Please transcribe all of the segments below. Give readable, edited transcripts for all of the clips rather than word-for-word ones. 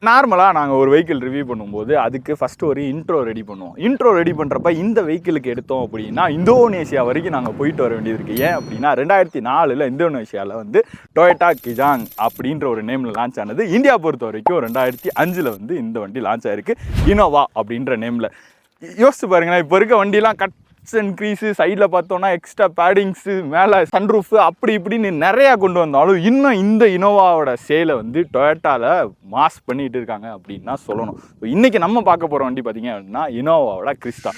நார்மலாக நாங்கள் ஒரு வெஹிக்கிள் ரிவ்யூ பண்ணும்போது அதுக்கு ஃபஸ்ட்டு ஒரு இன்ட்ரோ ரெடி பண்ணுவோம். இன்ட்ரோ ரெடி பண்ணுறப்ப இந்த வெஹிக்கிளுக்கு எடுத்தோம் அப்படின்னா இந்தோனேஷியா வரைக்கும் நாங்கள் போயிட்டு வர வேண்டியது இருக்குது. ஏன் அப்படின்னா 2004 இந்தோனேஷியாவில் வந்து டொயோட்டா கிஜாங் அப்படின்ற ஒரு நேமில் லான்ச் ஆனது. இந்தியா பொறுத்த வரைக்கும் 2005 வந்து இந்த வண்டி லான்ச் ஆகிருக்கு இனோவா அப்படின்ற நேமில். யோசிச்சு பாருங்கன்னா, இப்போ இருக்க வண்டிலாம் இன்க்ரீஸு, சைடில் பார்த்தோன்னா எக்ஸ்ட்ரா பேடிங்ஸு, மேலே சன்ரூஃபு, அப்படி இப்படின்னு நிறையா கொண்டு வந்தாலும் இன்னும் இந்த இனோவாவோட சேலை வந்து டொயோட்டாவில் மாஸ் பண்ணிகிட்டு இருக்காங்க அப்படின்னு தான் சொல்லணும். இன்றைக்கி நம்ம பார்க்க போகிற வண்டி பார்த்திங்க அப்படின்னா இனோவாவோட கிறிஸ்டா.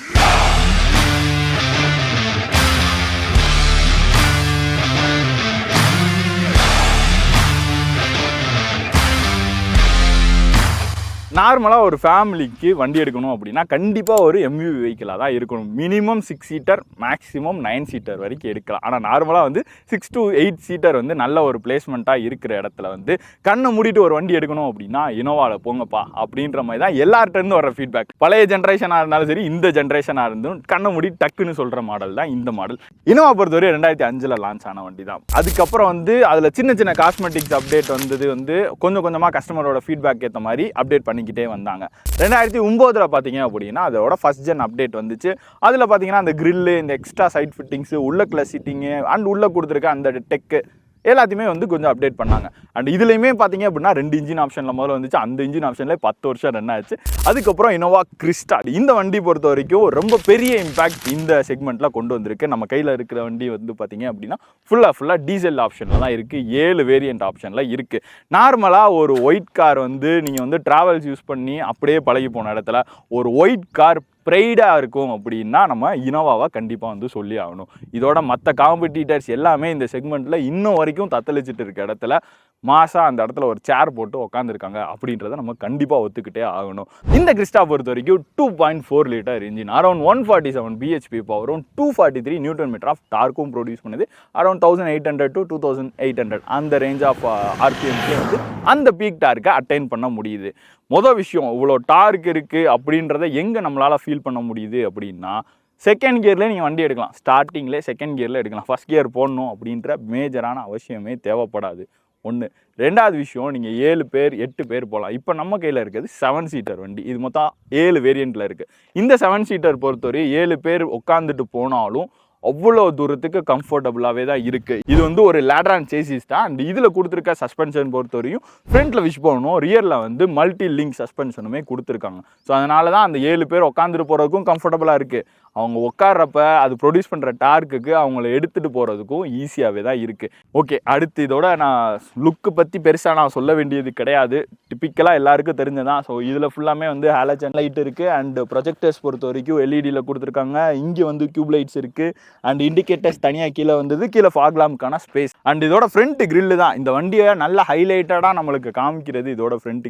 நார்மலாக ஒரு ஃபேமிலிக்கு வண்டி எடுக்கணும் அப்படின்னா கண்டிப்பாக ஒரு எம்யூவி வெஹிக்கிளாக தான் இருக்கணும். மினிமம் 6 சீட்டர், மேக்ஸிமம் 9 சீட்டர் வரைக்கும் எடுக்கலாம். ஆனால் நார்மலாக வந்து 6 to 8 சீட்டர் வந்து நல்ல ஒரு பிளேஸ்மெண்ட்டாக இருக்கிற இடத்துல வந்து கண்ணை மூடிட்டு ஒரு வண்டி எடுக்கணும் அப்படின்னா இனோவாவில் போங்கப்பா அப்படின்ற மாதிரி தான் எல்லார்ட்டேருந்து வர ஃபீட்பேக். பழைய ஜென்ரேஷனாக இருந்தாலும் சரி, இந்த ஜென்ரேஷனாக இருந்தும் கண்ணை மூடி டக்குன்னு சொல்கிற மாடல் தான் இந்த மாடல். இனோவா பொறுத்தவரை 2005 லான்ச் ஆன வண்டி தான். அதுக்கப்புறம் வந்து அதில் சின்ன சின்ன காஸ்மெட்டிக்ஸ் அப்டேட் வந்தது வந்து கொஞ்சம் கொஞ்சமாக கஸ்டமரோட ஃபீட்பேக் ஏற்ற மாதிரி அப்டேட் பண்ணிக்கிட்டே வந்தாங்க. 2009 பார்த்தீங்க அப்படின்னா அதோட ஃபர்ஸ்ட் ஜென் அப்டேட் வந்துச்சு. அதில் பார்த்தீங்கன்னா அந்த கிரில்லு, இந்த எக்ஸ்ட்ரா சைட் ஃபிட்டிங்ஸு, உள்ள சீட்டிங்கு அண்ட் உள்ளே கொடுத்துருக்க அந்த டெக்கு எல்லாத்தையுமே வந்து கொஞ்சம் அப்டேட் பண்ணாங்க. அண்ட் இதுலேயுமே பார்த்தீங்க அப்படின்னா 2 இன்ஜின் ஆப்ஷனில் முதல்ல வந்துச்சு. அந்த இன்ஜின் ஆப்ஷனில் 10 வருஷம் ரன் ஆச்சு. அதுக்கப்புறம் இனோவா கிறிஸ்டா, இந்த வண்டி பொறுத்த வரைக்கும் ரொம்ப பெரிய இம்பாக்ட் இந்த செக்மெண்ட்டில் கொண்டு வந்திருக்கு. நம்ம கையில் இருக்கிற வண்டி வந்து பார்த்தீங்க அப்படின்னா ஃபுல்லாக டீசல் ஆப்ஷனில் தான் இருக்குது. 7 வேரியண்ட் ஆப்ஷனில் இருக்குது. நார்மலாக ஒரு ஒயிட் கார் வந்து நீங்கள் வந்து ட்ராவல்ஸ் யூஸ் பண்ணி அப்படியே பழகி போன இடத்துல ஒரு ஒயிட் கார் ப்ரைடாக இருக்கும் அப்படின்னா நம்ம இனோவாவை கண்டிப்பாக வந்து சொல்லி ஆகணும். இதோட மற்ற காம்படிட்டர்ஸ் எல்லாமே இந்த செக்மெண்ட்டில் இன்னும் வரைக்கும் தத்தளிச்சிட்டு இருக்க இடத்துல மாசாக அந்த இடத்துல ஒரு சேர் போட்டு உட்காந்துருக்காங்க அப்படின்றத நம்ம கண்டிப்பாக ஒத்துக்கிட்டே ஆகணும். இந்த கிறிஸ்டா பொறுத்த வரைக்கும் 2.4 லிட்டர் இன்ஜின், அரௌண்ட் 147 பிஹெச்பி பவரும், 243 நியூட்டன் மீட்டர் ஆஃப் டார்க்கும் ப்ரொடியூஸ் பண்ணுது. அரௌண்ட் 1800 to 2800 அந்த ரேஞ்ச் ஆஃப் ஆர்பிஎம்கே வந்து அந்த பீக் டார்க்கை அட்டைன் பண்ண முடியுது. மொதல் விஷயம், இவ்வளோ டார்க் இருக்குது அப்படின்றத எங்கே நம்மளால் ஃபீல் பண்ண முடியுது அப்படின்னா செகண்ட் கியர்லேயே நீங்கள் வண்டி எடுக்கலாம். ஸ்டார்டிங்லேயே செகண்ட் கியரில் எடுக்கலாம். ஃபஸ்ட் கியர் போடணும் அப்படின்ற மேஜரான அவசியமே தேவைப்படாது. ஒன்று. ரெண்டாவது விஷயம், நீங்கள் 7 பேர் 8 பேர் போகலாம். இப்போ நம்ம கையில் இருக்கிறது 7 சீட்டர் வண்டி. இது மொத்தம் 7 வேரியண்ட்டில் இருக்குது. இந்த 7 சீட்டர் பொறுத்தவரை 7 பேர் உட்காந்துட்டு போனாலும் அவ்வளோ தூரத்துக்கு கம்ஃபர்டபுளாகவே தான் இருக்குது. இது வந்து ஒரு லேட்ரான் சேசிஸ் தான். அண்ட் இதில் கொடுத்துருக்க சஸ்பென்ஷன் பொறுத்தவரையும் ஃப்ரண்ட்டில் விஷ் பண்ணணும், ரியரில் வந்து மல்டி லிங்க் சஸ்பென்ஷனுமே கொடுத்துருக்காங்க. ஸோ அதனால தான் அந்த 7 பேர் உட்காந்துட்டு போகிறதுக்கும் கம்ஃபர்டபுளாக இருக்குது. அவங்க உட்கார்றப்ப அது ப்ரொடியூஸ் பண்ணுற டார்க்குக்கு அவங்கள எடுத்துகிட்டு போகிறதுக்கும் ஈஸியாகவே தான் இருக்குது. ஓகே, அடுத்து இதோட நான் லுக்கு பற்றி பெருசாக நான் சொல்ல வேண்டியது கிடையாது. டிப்பிக்கலாக எல்லாருக்கும் தெரிஞ்சதான். ஸோ இதில் ஃபுல்லாமே வந்து ஹாலஜன் லைட் இருக்குது. அண்ட் ப்ரொஜெக்டர்ஸ் பொறுத்த வரைக்கும் எல்இடியில் கொடுத்துருக்காங்க. இங்கே வந்து டியூப் லைட்ஸ் இருக்குது. அண்ட் இண்டிகேட்டர்ஸ் தனியாக கீழே வந்தது. கீழே ஃபாக் லாம்ப்க்கான ஸ்பேஸ். அண்ட் இதோட ஃப்ரண்ட் கிரில் தான் இந்த வண்டியை நல்ல ஹைலைட்டடாக நம்மளுக்கு காமிக்கிறது. இதோட ஃப்ரண்ட்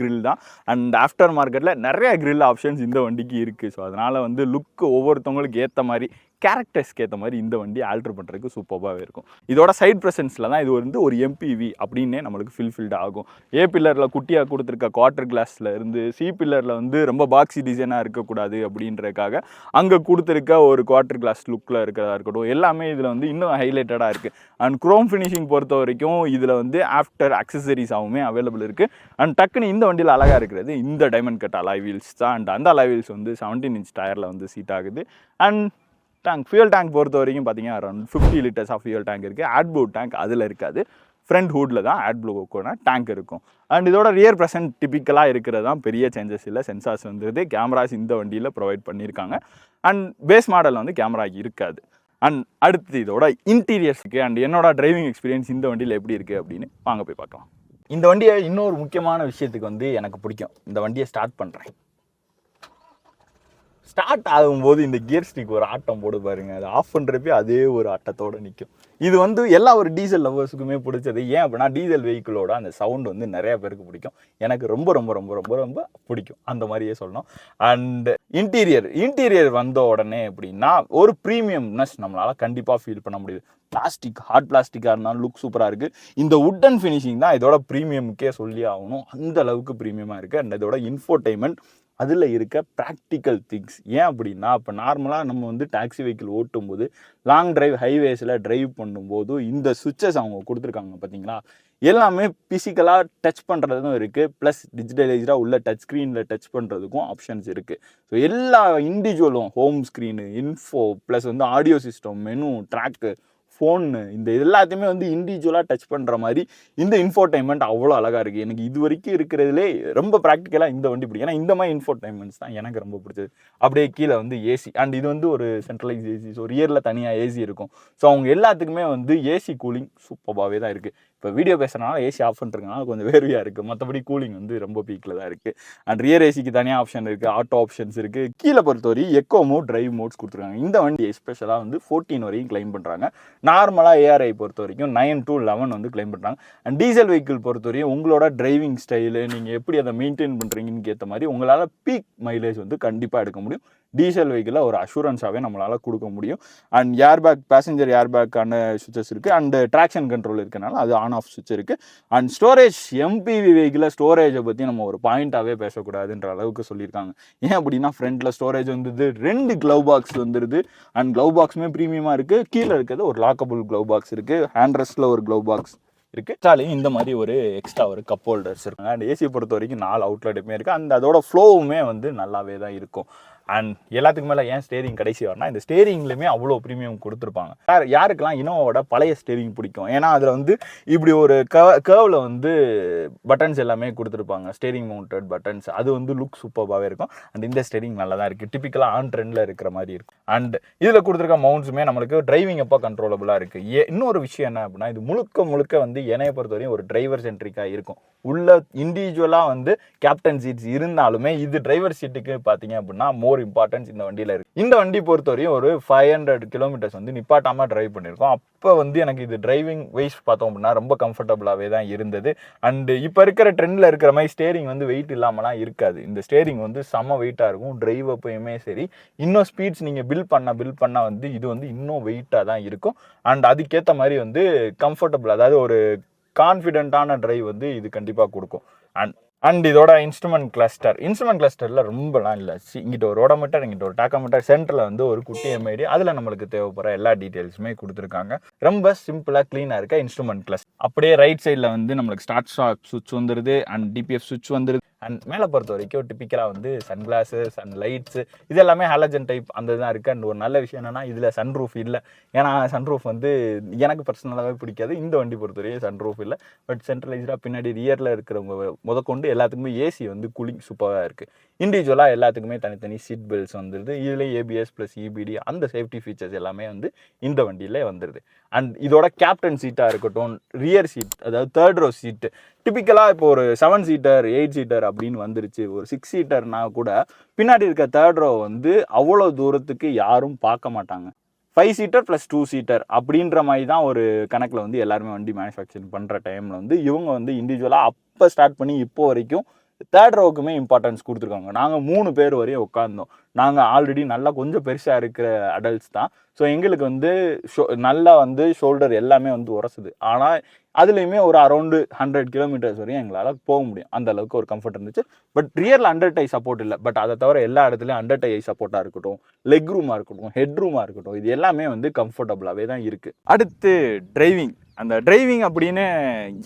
கிரில் தான். அண்ட் ஆஃப்டர் மார்க்கெட்டில் நிறைய கிரில் ஆப்ஷன்ஸ் இந்த வண்டிக்கு இருக்குது. ஸோ அதனால் வந்து லுக்கு ஒவ்வொருத்தவங்களுக்கு ஏற்ற மாதிரி, கேரக்டர்ஸ்க்கு ஏற்ற மாதிரி இந்த வண்டி ஆல்டர் பண்ணுறதுக்கு சூப்பராகவே இருக்கும். இதோட சைட் ப்ரெசன்ஸில் தான் இது வந்து ஒரு எம்பிவி அப்படின்னே நம்மளுக்கு ஃபில்ஃபில்ட் ஆகும். ஏ பில்லரில் குட்டியாக கொடுத்துருக்க குவார்டர் கிளாஸில் இருந்து சி பில்லரில் வந்து ரொம்ப பாக்ஸி டிசைனாக இருக்கக்கூடாது அப்படின்றதுக்காக அங்கே கொடுத்துருக்க ஒரு குவார்டர் கிளாஸ் லுக்கில் இருக்கிறதா இருக்கட்டும், எல்லாமே இதில் வந்து இன்னும் ஹைலைட்டடாக இருக்குது. அண்ட் குரோம் ஃபினிஷிங் பொறுத்த வரைக்கும் இதில் வந்து ஆஃப்டர் அக்சசரிஸாகவுமே அவைலபிள் இருக்குது. அண்ட் டக்குன்னு இந்த வண்டியில் அழகாக இருக்கிறது இந்த டைமண்ட் கட் அலாய் வீல்ஸ் தான். அண்ட் அந்த அலாய் வீல்ஸ் வந்து 17 இன்ச் டயரில் வந்து சீட் ஆகுது. அண்ட் ஃபியூல் டேங்க் பொறுத்த வரைக்கும் பார்த்தீங்கன்னா around 50 litres of fuel tank இருக்குது. ஆட்ப்ளூ டேங்க் அதில் இருக்காது. ஃப்ரண்ட் ஹூட்டில் தான் ஆட்ப்ளூக்கான டேங்க் இருக்கும். அண்ட் இதோட ரியர் ப்ரெசன்ட் டிப்பிக்கலாக இருக்கிறது தான், பெரிய சேஞ்சஸ் இல்லை. சென்சார்ஸ் வந்துருது. கேமராஸ் இந்த வண்டியில் ப்ரொவைட் பண்ணியிருக்காங்க. அண்ட் பேஸ் மாடலில் வந்து கேமரா இருக்காது. அண்ட் அடுத்து இதோட இன்டீரியர்ஸுக்கு அண்ட் என்னோட டிரைவிங் எக்ஸ்பீரியன்ஸ் இந்த வண்டியில் எப்படி இருக்குது அப்படின்னு வாங்க போய் பார்க்கலாம். இந்த வண்டியை இன்னொரு முக்கியமான விஷயத்துக்கு வந்து எனக்கு பிடிக்கும். இந்த வண்டியை ஸ்டார்ட் பண்ணுறேன். ஸ்டார்ட் ஆகும்போது இந்த கியர் ஸ்டிக் ஒரு ஆட்டம் போடு பாருங்க. அது ஆஃப் பண்ணுறப்பே அதே ஒரு ஆட்டத்தோடு நிற்கும். இது வந்து எல்லா ஒரு டீசல் லவர்ஸுக்குமே பிடிச்சது. ஏன் அப்படின்னா டீசல் வெஹிக்கிளோட அந்த சவுண்ட் வந்து நிறையா பேருக்கு பிடிக்கும். எனக்கு ரொம்ப ரொம்ப ரொம்ப ரொம்ப ரொம்ப பிடிக்கும், அந்த மாதிரியே சொல்லணும். அண்ட் இன்டீரியர் வந்த உடனே அப்படின்னா ஒரு ப்ரீமியம்னஸ் நம்மளால் கண்டிப்பாக ஃபீல் பண்ண முடியுது. பிளாஸ்டிக், ஹார்ட் பிளாஸ்டிக்காக இருந்தாலும் லுக் சூப்பராக இருக்குது. இந்த வுட்டன் ஃபினிஷிங் தான் இதோட ப்ரீமியமுக்கே சொல்லி ஆகணும். அந்த அளவுக்கு ப்ரீமியமாக இருக்குது. அண்ட் இதோட இன்ஃபோடெயின்மெண்ட், அதில் இருக்க ப்ராக்டிக்கல் திங்ஸ். ஏன் அப்படின்னா இப்போ நார்மலாக நம்ம வந்து டாக்ஸி வெஹிக்கிள் ஓட்டும்போது லாங் டிரைவ் ஹைவேஸில் டிரைவ் பண்ணும்போது இந்த சுவிட்சஸ் அவங்க கொடுத்துருக்காங்க பார்த்தீங்களா, எல்லாமே ஃபிசிக்கலாக டச் பண்ணுறதும் இருக்குது, ப்ளஸ் டிஜிட்டலைஸ்டாக உள்ள டச் ஸ்க்ரீனில் டச் பண்ணுறதுக்கும் ஆப்ஷன்ஸ் இருக்குது. ஸோ எல்லா இண்டிவிஜுவலும் ஹோம் ஸ்க்ரீனு, இன்ஃபோ, ப்ளஸ் வந்து audio system, menu, track, phone, இந்த எல்லாத்தையுமே வந்து இண்டிவிஜுவலாக டச் பண்ணுற மாதிரி இந்த இன்ஃபோடைன்மெண்ட் அவ்வளோ அழகாக இருக்குது. எனக்கு இது வரைக்கும் இருக்கிறதுலே ரொம்ப ப்ராக்டிக்கலாக இந்த வண்டி பிடிக்கும். ஏன்னா இந்த மாதிரி இன்ஃபோடைன்மெண்ட்ஸ் தான் எனக்கு ரொம்ப பிடிச்சது. அப்படியே கீழே வந்து ஏசி, அண்ட் இது வந்து ஒரு சென்ட்ரலைஸ் ஏசி, ஸோ ரியரில் தனியாக ஏசி இருக்கும். ஸோ அவங்க எல்லாத்துக்குமே வந்து ஏசி கூலிங் சூப்பராகவே தான் இருக்குது. இப்போ வீடியோ பேசுகிறனால ஏசி ஆஃப் பண்ணுறதுனால கொஞ்சம் வேர்வையாக இருக்குது, மற்றபடி கூலிங் வந்து ரொம்ப பீக்கில் தான் இருக்குது. அண்ட் ரியர் ஏசிக்கு தனியாக ஆப்ஷன் இருக்குது, ஆட்டோ ஆப்ஷன்ஸ் இருக்குது. கீழே பொறுத்தவரை எக்கோ மோட், டிரைவ் மோட்ஸ் கொடுத்துருக்காங்க. இந்த வண்டி எஸ்பெஷலாக வந்து 14 வரைக்கும் கிளைம் பண்ணுறாங்க. நார்மலாக ஏஆர்ஐ பொறுத்த வரைக்கும் 9 to 11 வந்து கிளைம் பண்ணுறாங்க. அண்ட் டீசல் வெஹிக்கிள் பொறுத்த வரையும் உங்களோட டிரைவிங் ஸ்டைலு, நீங்கள் எப்படி அதை மெயின்டைன் பண்ணுறீங்கன்னு ஏற்ற மாதிரி உங்களால் பீக் மைலேஜ் வந்து கண்டிப்பாக எடுக்க முடியும். டீசல் வெஹிக்கிளில் ஒரு அஷூரன்ஸாகவே நம்மளால் கொடுக்க முடியும். அண்ட் ஏர்பேக், பேசஞ்சர் ஏர்பேக்கான சுவிச்சஸ் இருக்குது. அண்ட் ட்ராக்ஷன் கண்ட்ரோல் இருக்கனால அது ஆன் ஆஃப் சுவிட்ச் இருக்குது. அண்ட் ஸ்டோரேஜ், எம்பிவி வெஹிக்கிளில் ஸ்டோரேஜை பற்றி நம்ம ஒரு பாயிண்ட்டாகவே பேசக்கூடாதுன்ற அளவுக்கு சொல்லியிருக்காங்க. ஏன் அப்படின்னா ஃப்ரண்ட்டில் ஸ்டோரேஜ் வந்துடுது, 2 க்ளவ் பாக்ஸ் வந்துடுது. அண்ட் க்ளவ் பாக்ஸுமே ப்ரீமியமாக இருக்குது. கீழே இருக்கிறது ஒரு லாக்கபிள் க்ளவ் பாக்ஸ் இருக்குது. ஹேண்ட் ரெஸ்ட்டில் ஒரு க்ளவ் பாக்ஸ் இருக்குது. எக்ஸ்ட்ராலையும் இந்த மாதிரி ஒரு எக்ஸ்ட்ரா ஒரு கப் ஹோல்டர்ஸ் இருக்காங்க. அண்ட் ஏசி பொறுத்த வரைக்கும் 4 அவுட்லெட்டுமே இருக்குது. அண்ட் அதோட ஃப்ளோவுமே வந்து நல்லாவே தான் இருக்கும். அண்ட் எல்லாத்துக்கு மேலே ஏன் ஸ்டேரிங் கடைசி வரனா, இந்த ஸ்டேரிங்லையுமே அவ்வளோ ப்ரீமியம் கொடுத்துருப்பாங்க. யாருக்கெல்லாம் இனோவோட பழைய ஸ்டேரிங் பிடிக்கும், ஏன்னா அதில் வந்து இப்படி ஒரு கர்வில் வந்து பட்டன்ஸ் எல்லாமே கொடுத்துருப்பாங்க, ஸ்டேரிங் மவுண்டட் பட்டன்ஸ். அது வந்து லுக் சூப்பராகவே இருக்கும். அண்ட் இந்த ஸ்டேரிங் நல்லா தான் இருக்குது, டிப்பிக்கலாக ஆன் ட்ரெண்டில் இருக்கிற மாதிரி இருக்கும். அண்ட் இதில் கொடுத்துருக்க மவுண்ட்ஸுமே நம்மளுக்கு டிரைவிங் அப்போ கண்ட்ரோலபுளாக இருக்குது. இன்னொரு விஷயம் என்ன அப்படின்னா, இது முழுக்க வந்து என்னையை பொறுத்தவரையும் ஒரு டிரைவர் சென்ட்ரிக்காக இருக்கும். உள்ள இண்டிவிஜுவலாக வந்து கேப்டன் சீட்ஸ் இருந்தாலுமே இது டிரைவர் சீட்டுக்கு பார்த்தீங்க அப்படின்னா மோர் இம்பார்ட்டன்ஸ் இந்த வண்டியில் இருக்குது. இந்த வண்டி பொறுத்தவரையும் ஒரு 500 கிலோமீட்டர்ஸ் வந்து நிப்பாட்டாமல் டிரைவ் பண்ணியிருக்கோம். அப்போ வந்து எனக்கு இது டிரைவிங் வைஸ் பார்த்தோம் அப்படின்னா ரொம்ப கம்ஃபர்டபுளாகவே தான் இருந்தது. அண்டு இப்போ இருக்கிற ட்ரெண்டில் இருக்கிற மாதிரி ஸ்டேரிங் வந்து வெயிட் இல்லாமலாம் இருக்காது. இந்த ஸ்டேரிங் வந்து செம்ம வெயிட்டாக இருக்கும். டிரைவ் அப்பயுமே சரி, இன்னும் ஸ்பீட்ஸ் நீங்கள் பில் பண்ண வந்து இது வந்து இன்னும் வெயிட்டாக தான் இருக்கும். அண்ட் அதுக்கேற்ற மாதிரி வந்து கம்ஃபர்டபுள், அதாவது ஒரு கான்ஃபிடென்ட்டான டிரைவ் வந்து இது கண்டிப்பாக கொடுக்கும். அண்ட் இதோட இன்ஸ்ட்ருமெண்ட் கிளஸ்டரில் ரொம்பலாம் இல்லை. இங்கிட்ட ஒரு ரோடோமீட்டர், இங்கிட்ட ஒரு டாக்கோமீட்டர், சென்டரில் வந்து ஒரு குட்டி எம்ஐடி, அதில் நம்மளுக்கு தேவைப்படுற எல்லா டீட்டெயில்ஸுமே கொடுத்துருக்காங்க. ரொம்ப சிம்பிளாக க்ளீனாக இருக்க இன்ஸ்ட்ருமெண்ட் கிளஸ்டர். அப்படியே ரைட் சைடில் வந்து நம்மளுக்கு ஸ்டார்ட் ஸ்டாப் சுவிட்ச் வந்துடுது. அண்ட் டிபிஎஃப் சுவிட்ச் வந்துடுது. அண்ட் மேலே பொறுத்த வரைக்கும் டிப்பிக்கலாக வந்து சன்கிளாஸு, சன் லைட்ஸு, இது எல்லாமே ஹாலஜன் டைப் அந்த தான் இருக்குது. அண்ட் ஒரு நல்ல விஷயம் என்னென்னா இதில் சன்ரூஃப் இல்லை. ஏன்னா சன்ரூஃப் வந்து எனக்கு பர்சனலாகவே பிடிக்காது. இந்த வண்டி பொறுத்தவரையும் சன்ரூஃப் இல்லை. பட் சென்ட்ரலைஸ்டாக பின்னாடி ரியரில் இருக்கிறவங்க முதற்கொண்டு எல்லாத்துக்குமே ஏசி வந்து கூலிங் சூப்பராக இருக்குது. இண்டிவிஜுவலாக எல்லாத்துக்குமே தனித்தனி சீட் பெல்ட்ஸ் வந்துடுது. இதில் ஏபிஎஸ் ப்ளஸ் இபிடி அந்த சேஃப்டி ஃபீச்சர்ஸ் எல்லாமே வந்து இந்த வண்டியில் வந்துடுது. அண்ட் இதோட கேப்டன் சீட்டாக இருக்கட்டும், ரியர் சீட், அதாவது 3rd row சீட்டு, டிப்பிக்கலாக இப்போ ஒரு 7 சீட்டர் 8 சீட்டர் அப்படின்னு வந்துருச்சு. ஒரு 6 சீட்டர்னா கூட பின்னாடி இருக்க 3rd row வந்து அவ்வளோ தூரத்துக்கு யாரும் பார்க்க மாட்டாங்க. 5 சீட்டர் ப்ளஸ் 2 சீட்டர் அப்படின்ற மாதிரி தான் ஒரு கணக்கில் வந்து எல்லாருமே வண்டி மேனுஃபேக்சரிங் பண்ணுற டைமில் வந்து இவங்க வந்து இண்டிவிஜுவலாக அப்போ ஸ்டார்ட் பண்ணி இப்போ வரைக்கும் 3rd rowக்குமே இம்பார்ட்டன்ஸ் கொடுத்துருக்காங்க. நாங்கள் 3 பேர் வரையும் உட்காந்தோம். நாங்கள் ஆல்ரெடி நல்லா கொஞ்சம் பெருசாக இருக்கிற அடல்ட்ஸ் தான். ஸோ எங்களுக்கு வந்து நல்லா வந்து ஷோல்டர் எல்லாமே வந்து உரசுது. ஆனால் அதுலேயுமே ஒரு அரௌண்டு 100 கிலோமீட்டர்ஸ் வரையும் எங்களால் போக முடியும். அந்த அளவுக்கு ஒரு கம்ஃபர்ட் இருந்துச்சு. பட் ரியரில் அண்டர் டை சப்போர்ட் இல்லை. பட் அதை தவிர எல்லா இடத்துலையும் அண்டர் டை சப்போர்ட்டாக இருக்கட்டும், லெக் ரூமாக இருக்கட்டும், ஹெட் ரூமாக இருக்கட்டும், இது எல்லாமே வந்து கம்ஃபர்டபுளாகவே தான் இருக்குது. அடுத்து டிரைவிங். அந்த டிரைவிங் அப்படின்னு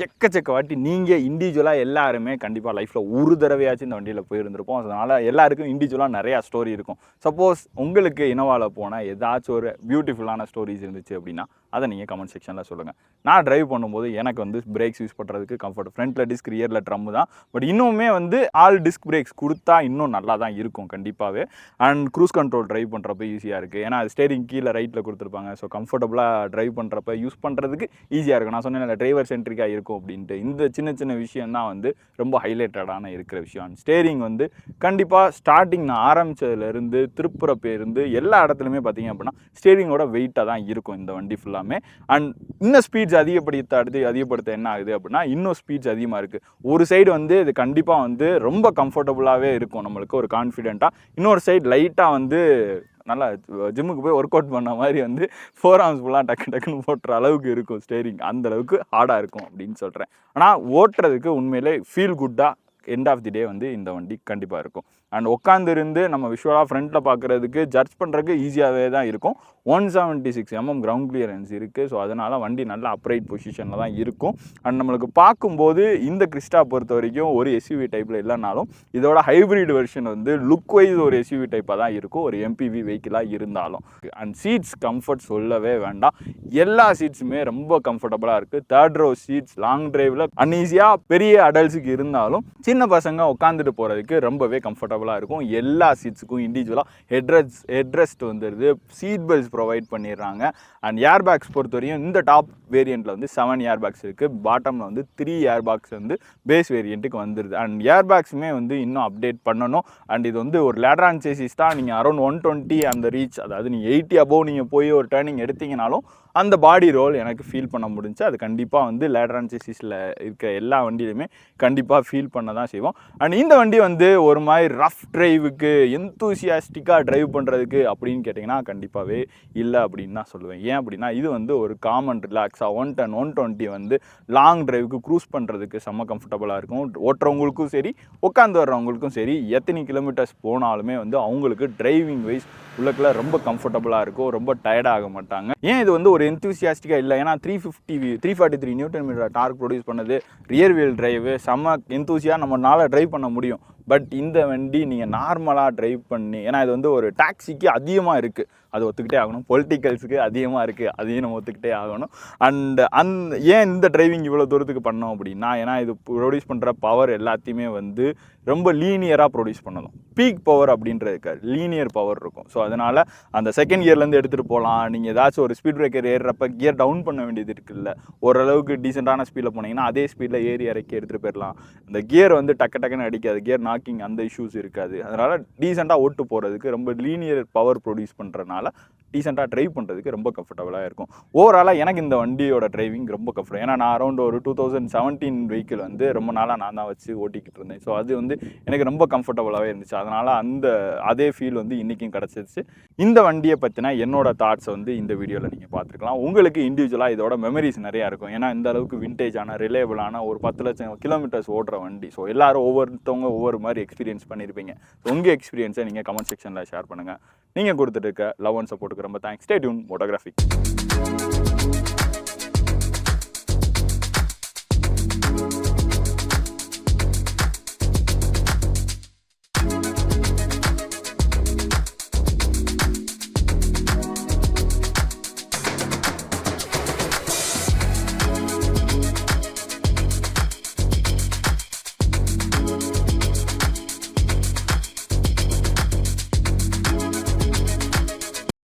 எக்கச்சக்க வாட்டி நீங்கள் இண்டிவிஜுவலாக எல்லாருமே கண்டிப்பாக லைஃப்பில் ஒரு தடவையாச்சும் இந்த வண்டியில் போயிருந்திருப்போம். அதனால் எல்லாருக்கும் இண்டிவிஜுவலாக நிறையா ஸ்டோரி இருக்கும். சப்போஸ் உங்களுக்கு இனோவாவில் போனால் ஏதாச்சும் ஒரு பியூட்டிஃபுல்லான ஸ்டோரிஸ் இருந்துச்சு அப்படின்னா அதை நீங்கள் கமெண்ட் செக்ஷனில் சொல்லுங்கள். நான் டிரைவ் பண்ணும்போது எனக்கு வந்து பிரேக்ஸ் யூஸ் பண்ணுறதுக்கு கம்ஃபர்ட், ஃப்ரண்ட்டில் டிஸ்க் ரியரில் ட்ரம் தான். பட் இன்னுமே வந்து ஆல் டிஸ்க் பிரேக்ஸ் கொடுத்தா இன்னும் நல்லா தான் இருக்கும் கண்டிப்பாகவே. அண்ட் க்ரூஸ் கண்ட்ரோல் டிரைவ் பண்ணுறப்ப ஈஸியாக இருக்குது. ஏன்னா அது ஸ்டேரிங் கீழே ரைட்டில் கொடுத்துருப்பாங்க. ஸோ கம்ஃபர்டபுளாக டிரைவ் பண்ணுறப்ப யூஸ் பண்ணுறதுக்கு ஈஸியாக இருக்கும். நான் சொன்னேன் டிரைவர் சென்ட்ரிக்காக இருக்கும் அப்படின்ட்டு. இந்த சின்ன விஷயம் தான் வந்து ரொம்ப ஹைலைட்டடான இருக்கிற விஷயம். ஸ்டேரிங் வந்து கண்டிப்பாக ஸ்டார்டிங் நான் ஆரம்பித்ததுலேருந்து திருப்புறப்பே இருந்து எல்லா இடத்துலையுமே பார்த்தீங்க அப்படின்னா ஸ்டேரிங்கோட வெயிட்டாக தான் இருக்கும் இந்த வண்டி ஃபுல்லாமே. அண்ட் இன்னும் ஸ்பீட்ஸ் அதிகப்படுத்த என்ன ஆகுது அப்படின்னா இன்னும் ஸ்பீட்ஸ் அதிகமாக இருக்குது. ஒரு சைடு வந்து இது கண்டிப்பாக வந்து ரொம்ப கம்ஃபர்டபுளாகவே இருக்கும் நம்மளுக்கு ஒரு கான்ஃபிடென்ட்டாக. இன்னொரு சைடு லைட்டாக வந்து நல்லா ஜிம்முக்கு போய் ஒர்க் அவுட் பண்ண மாதிரி வந்து 4 arms ஃபுல்லாக டக்குன்னு போட்டுற அளவுக்கு இருக்கும் ஸ்டேரிங். அந்தளவுக்கு ஹார்டாக இருக்கும் அப்படின்னு சொல்கிறேன். ஆனால் ஓட்டுறதுக்கு உண்மையிலே ஃபீல் குட்டாக எண்ட் ஆஃப் தி டே வந்து இந்த வண்டி கண்டிப்பாக இருக்கும். அண்ட் உட்காந்துருந்து நம்ம விஷுவலாக ஃப்ரண்ட்டில் பார்க்குறதுக்கு ஜட்ஜ் பண்ணுறதுக்கு ஈஸியாகவே தான் இருக்கும். 176 mm கிரவுண்ட் கிளியரன்ஸ் இருக்குது. ஸோ அதனால் வண்டி நல்ல அப்ரைட் பொசிஷனில் தான் இருக்கும். அண்ட் நம்மளுக்கு பார்க்கும்போது இந்த கிறிஸ்டா பொறுத்த வரைக்கும் ஒரு எஸ்யூவி டைப்பில் இல்லைனாலும் இதோட ஹைப்ரிட் வெர்ஷன் வந்து லுக் வைஸ் ஒரு எஸ்யூவி டைப்பாக தான் இருக்கும், ஒரு எம்பிவி வெஹிக்கிளாக இருந்தாலும். அண்ட் சீட்ஸ் கம்ஃபர்ட் சொல்லவே வேண்டாம், எல்லா சீட்ஸுமே ரொம்ப கம்ஃபர்டபுளாக இருக்குது. தேர்ட் ரோ சீட்ஸ் லாங் டிரைவில் அன்ஈஸியாக பெரிய அடல்ட்ஸுக்கு இருந்தாலும் சின்ன பசங்க உட்காந்துட்டு போகிறதுக்கு ரொம்பவே கம்ஃபர்டபுளாக இருக்கும். எல்லா சீட்ஸுக்கும் இண்டிவிஜுவலாக ஹெட்ரெஸ்ட் வந்துடுது, சீட் பெல்ட்ஸ் ப்ரொவைட் பண்ணிடுறாங்க. அண்ட் ஏர் பேக்ஸ் பொறுத்த வரையும் இந்த டாப் வேரியண்ட்டில் வந்து 7 ஏர் பேக்ஸ் இருக்குது, பாட்டமில் வந்து 3 ஏர் பேக்ஸ் வந்து பேஸ் வேரியண்ட்டுக்கு வந்துடுது. அண்ட் ஏர் பேக்ஸுமே வந்து இன்னும் அப்டேட் பண்ணணும். அண்ட் இது வந்து ஒரு லேட்ரான் சேசிஸ் தான். நீங்கள் அரௌண்ட் 120 அந்த ரீச், அதாவது நீங்கள் 80 அபோவ் நீங்கள் போய் ஒரு டர்னிங் எடுத்தீங்கனாலும் அந்த பாடி ரோல் எனக்கு ஃபீல் பண்ண முடிஞ்சு. அது கண்டிப்பாக வந்து லேட்ரான் சேசிஸில் இருக்க எல்லா வண்டியிலுமே கண்டிப்பாக ஃபீல் பண்ண தான் செய்வோம். அண்ட் இந்த வண்டி வந்து ஒரு மாதிரி ரஃப் டிரைவுக்கு எந்தூசியாஸ்டிக்காக ட்ரைவ் பண்ணுறதுக்கு அப்படின்னு கேட்டிங்கன்னா கண்டிப்பாகவே இல்லை அப்படின்னு தான் சொல்லுவேன். ஏன் அப்படின்னா இது வந்து ஒரு காமன் ரிலாக்ஸாக 110 120 வந்து லாங் டிரைவுக்கு க்ரூஸ் பண்ணுறதுக்கு செம்ம கம்ஃபர்டபுளாக இருக்கும். ஓட்டுறவங்களுக்கும் சரி உட்காந்து வர்றவங்களுக்கும் சரி எத்தனை கிலோமீட்டர்ஸ் போனாலுமே வந்து அவங்களுக்கு டிரைவிங் வைஸ் உள்ளக்குள்ள ரொம்ப கம்ஃபர்டபுளாக இருக்கும், ரொம்ப டயர்டாக மாட்டாங்க. ஏன் இது வந்து ஒரு எந்தூசியாஸ்டிக்காக இல்லை, ஏன்னா 343 நியூட்டன் மீட்டர் டார்க் ப்ரொடியூஸ் பண்ணது, ரியர் வீல் டிரைவு செம்ம எந்தூசியாக நம்மளால் ட்ரைவ் பண்ண முடியும். பட் இந்த வண்டி நீங்கள் நார்மலாக ட்ரைவ் பண்ணி, ஏன்னா இது வந்து ஒரு டாக்ஸிக்கு அதிகமாக இருக்குது, அது ஒத்துக்கிட்டே ஆகணும். பொலிட்டிக்கல்ஸுக்கு அதிகமாக இருக்குது, அதையும் நம்ம ஒத்துக்கிட்டே ஆகணும். ஏன் இந்த டிரைவிங் இவ்வளோ தூரத்துக்கு பண்ணோம் அப்படின்னா, ஏன்னா இது ப்ரொடியூஸ் பண்ணுற பவர் எல்லாத்தையுமே வந்து ரொம்ப லீனியராக ப்ரொடியூஸ் பண்ணணும். பீக் பவர் அப்படின்றது இருக்காது, லீனியர் பவர் இருக்கும். ஸோ அதனால் அந்த செகண்ட் கியர்லேருந்து எடுத்துகிட்டு போகலாம். நீங்கள் ஏதாச்சும் ஒரு ஸ்பீட் பிரேக்கர் ஏறுறப்ப கியர் டவுன் பண்ண வேண்டியது இருக்குல்ல, ஓரளவுக்கு டீசெண்டான ஸ்பீடில் போனீங்கன்னா அதே ஸ்பீடில் ஏறி இறக்கி எடுத்துகிட்டு போயிடலாம். இந்த கியர் வந்து டக்குன்னு அடிக்காது, கியர் நாக்கிங் அந்த இஷ்யூஸ் இருக்காது. அதனால் டீசெண்டாக ஓட்டு போகிறதுக்கு ரொம்ப லீனியர் பவர் ப்ரொடியூஸ் பண்ணுறதுனால டீசெண்டாக ட்ரைவ் பண்ணுறதுக்கு ரொம்ப கம்ஃபர்டபுளாக இருக்கும். ஓவராலாக எனக்கு இந்த வண்டியோட டிரைவிங் ரொம்ப கம்ஃபர்ட். ஏன்னா நான் அரௌண்ட் ஒரு 2017 வெஹிக்கிள் வந்து ரொம்ப நாளாக நான் தான் வச்சு ஓட்டிக்கிட்டு இருந்தேன். ஸோ அது வந்து எனக்கு ரொம்ப கம்ஃபர்டபுளாகவே இருந்துச்சு. அதனால் அதே ஃபீல் வந்து இன்றைக்கும் கிடச்சிருச்சு. இந்த வண்டியை பற்றின என்னோட தாட்ஸை வந்து இந்த வீடியோவில் நீங்கள் பார்த்துருக்கலாம். உங்களுக்கு இண்டிவிஜுவலாக இதோட மெமரிஸ் நிறையா இருக்கும். ஏன்னா இந்த அளவுக்கு விண்டேஜான ரிலேபிளான ஒரு 10 லட்சம் கிலோமீட்டர்ஸ் ஓடுற வண்டி. ஸோ எல்லோரும் ஒவ்வொருத்தவங்க ஒவ்வொரு மாதிரி எக்ஸ்பீரியன்ஸ் பண்ணியிருப்பீங்க. உங்கள் எக்ஸ்பீரியன்ஸை நீங்கள் கமெண்ட் செக்ஷனில் ஷேர் பண்ணுங்கள். நீங்கள் கொடுத்துட்டு இருக்க லவ் அண்ட் சப்போர்ட்டுக்கு ரொம்ப தேங்க்ஸ். Stay tune மோட்டோகிராஃபி.